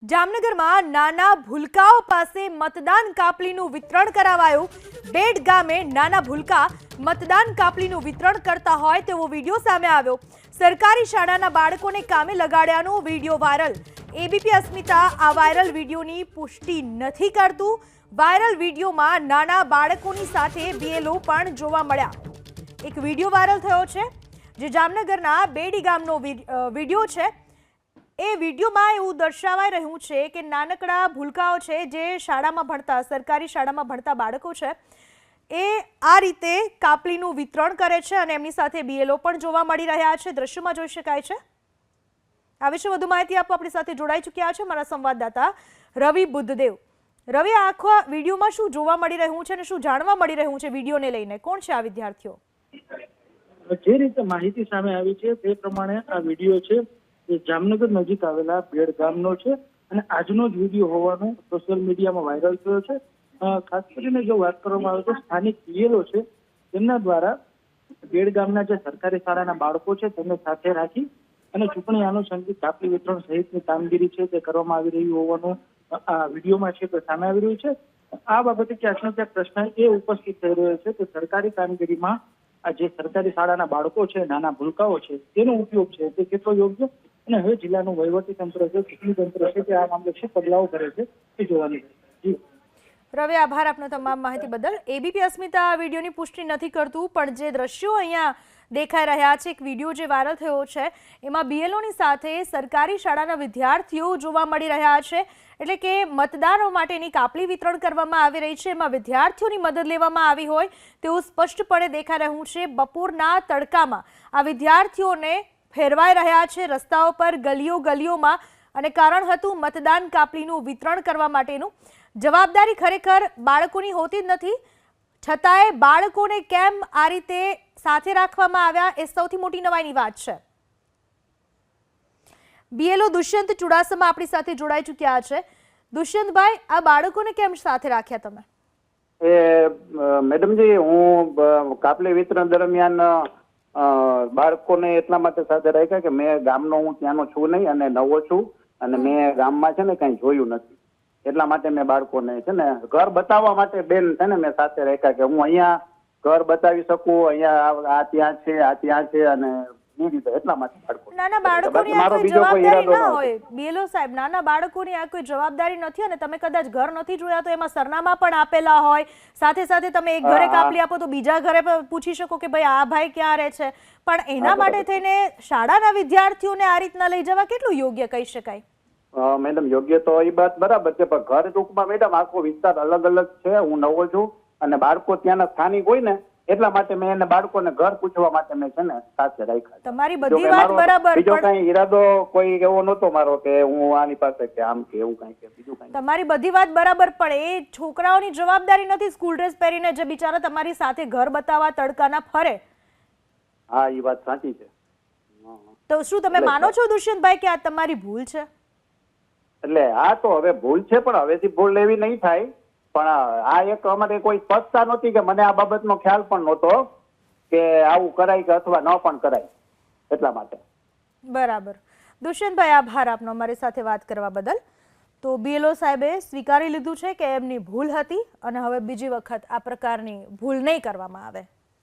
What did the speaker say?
જામનગરમાં નાના ભૂલકાઓ પાસે મતદાન કાપલીનું વિતરણ કરાવાયું। બેડ ગામે નાના ભૂલકા મતદાન કાપલીનું વિતરણ કરતા હોય તેવો વિડીયો સામે આવ્યો। સરકારી શાળાના બાળકોને કામે લગાડ્યાનો વિડીયો વાયરલ। એબીપી અસ્મિતા આ વાયરલ વિડીયોની પુષ્ટિ નથી કરતું। વાયરલ વિડીયોમાં નાના બાળકોની સાથે બીએલઓ પણ જોવા મળ્યા। એક વિડીયો વાયરલ થયો છે જે જામનગરના બેડી ગામનો વિડીયો છે। એ વિડીયોમાં એવું દર્શાવાઈ રહ્યું છે કે નાનકડા ભૂલકાઓ છે જે શાળામાં ભણતા સરકારી શાળામાં ભણતા બાળકો છે એ આ રીતે કાપલીનું વિતરણ કરે છે અને એમની સાથે બીએલઓ પણ જોવા મળી રહ્યા છે। દ્રશ્યમાં જોઈ શકાય છે। આ વિશે વધુ માહિતી આપવા આપણી સાથે જોડાઈ ચૂક્યા છે મારા સંવાદદાતા રવિ બુદ્ધદેવ। રવિ, આખો વિડીયોમાં શું જોવા મળી રહ્યું છે અને શું જાણવા મળી રહ્યું છે વિડીયોને લઈને? કોણ છે આ વિદ્યાર્થીઓ? જે રીતે માહિતી સામે આવી છે તે પ્રમાણે આ વિડીયો છે જામનગર નજીક આવેલા બેડ ગામનો છે અને આજનો જ વિડીયો હોવાનું સોશિયલ મીડિયામાં વાયરલ થયો છે। ખાસ કરીને જો વાત કરવામાં આવે તો સ્થાનિક બીએલઓ છે તેમના દ્વારા બેડ ગામના જે સરકારી શાળાના બાળકો છે તેમને સાથે રાખી અને ચૂંટણી આનુષંગિક કાપલી વિતરણ સહિતની કામગીરી છે તે કરવામાં આવી રહી હોવાનું આ વિડીયોમાં છે તે સામે આવી રહ્યું છે। આ બાબતે ક્યાંક ને ક્યાંક પ્રશ્ન એ ઉપસ્થિત થઈ રહ્યો છે કે સરકારી કામગીરીમાં આ જે સરકારી શાળાના બાળકો છે નાના ભૂલકાઓ છે તેનો ઉપયોગ છે તે કેટલો યોગ્ય અને હવે જિલ્લાનું વહીવટી તંત્ર છે ચૂંટણી તંત્ર છે તે આ મામલે શું પગલાઓ કરે છે તે જોવાની છે। રવિ, આભાર આપનો તમામ માહિતી બદલ। એબીપી અસ્મિતા આ વિડીયોની પુષ્ટિ નથી કરતું પણ જે દ્રશ્યો અહીંયા દેખાઈ રહ્યા છે, એક વિડીયો જે વાયરલ થયો છે એમાં બીએલઓની સાથે સરકારી શાળાના વિદ્યાર્થીઓ જોવા મળી રહ્યા છે। એટલે કે મતદારો માટેની કાપલી વિતરણ કરવામાં આવી રહી છે, એમાં વિદ્યાર્થીઓની મદદ લેવામાં આવી હોય તેવું સ્પષ્ટપણે દેખાઈ રહ્યું છે। બપોરના તડકામાં આ વિદ્યાર્થીઓને ફેરવાઈ રહ્યા છે રસ્તાઓ પર, ગલીઓમાં, અને કારણ હતું મતદાન કાપલીનું વિતરણ કરવા માટેનું। જવાબદારી ખરેખર બાળકોની હોતી જ નથી, છતાંય બાળકોને કેમ આ રીતે સાથે રાખવામાં આવ્યા એ સૌથી મોટી નવાઈની વાત છે। બીએલઓ દુષ્યંત ચુડાસમા આપણી સાથે જોડાઈ ચૂક્યા છે। દુષ્યંતભાઈ, આ બાળકોને કેમ સાથે રાખ્યા તમે? મેડમજી, હું કાપલી વિતરણ દરમિયાન બાળકોને એટલા માટે સાથે રાખ્યા કે મેં ગામનો હું ત્યાંનો છું નહીં અને નવો છું અને મેં ગામમાં છે ને કઈ જોયું નથી, એટલા માટે મેં બાળકોને છે ને ઘર બતાવવા માટે બેન છે ને મેં સાથે રાખ્યા કે હું અહીંયા ઘર બતાવી શકું, અહીંયા આ ત્યાં છે આ ત્યાં છે અને એ રીતે એટલા માટે બાળકો નાના બાળકોની આ કોઈ જવાબદારી ના હોય। બીએલઓ સાહેબ, નાના બાળકોની આ કોઈ જવાબદારી નથી અને તમે કદાચ ઘર નથી જોયા તો એમાં સરનામા પણ આપેલા હોય, સાથે સાથે તમે એક ઘરે કાપલી આપો તો બીજા ઘરે પૂછી શકો કે ભાઈ આ ભાઈ ક્યાં રહે છે, પણ એના માટે થઈને શાળાના વિદ્યાર્થીઓને આ રીતના લઈ જવા કેટલું યોગ્ય કહી શકાય? મેડમ, યોગ્ય તો એ વાત બરાબર છે પણ ઘર ટૂંકમાં મેડમ આખો વિસ્તાર અલગ અલગ છે, હું નવો છું અને બાળકો ત્યાંના સ્થાનિક હોય ને એટલા માટે મેં એને બાળકોને ઘર પૂછવા માટે મેં છે ને સાથે રાખ્યા। તમારી બધી વાત બરાબર, બીજો કઈ ઈરાદો કોઈ એવો નહોતો મારો કે હું આની પાસે કે આમ કે એવું કઈ કે બીજું કઈ। તમારી બધી વાત બરાબર પણ એ છોકરાઓની જવાબદારી નથી સ્કૂલ ડ્રેસ પહેરીને જે બિચારા તમારી સાથે ઘર બતાવવા તડકાના ફરે? હા, એ વાત સાચી છે। તો શું તમે માનો છો દુષ્યંતભાઈ કે આ તમારી ભૂલ છે? એટલે આ તો હવે ભૂલ છે પણ હવેથી ભૂલ લેવી નહીં થાય, પણ આ એક અમારે કોઈ સ્પષ્ટતા નહોતી કે મને આ બાબતનો ખ્યાલ પણ નહોતો કે આવું કરાય કે અથવા ન પણ કરાય, એટલા માટે। બરાબર દુષ્યંતભાઈ, આભાર આપનો અમારી સાથે વાત કરવા બદલ। તો બીએલઓ સાહેબે સ્વીકારી લીધું છે કે એમની ભૂલ હતી અને હવે બીજી વખત આ પ્રકારની ભૂલ નહીં કરવામાં આવે।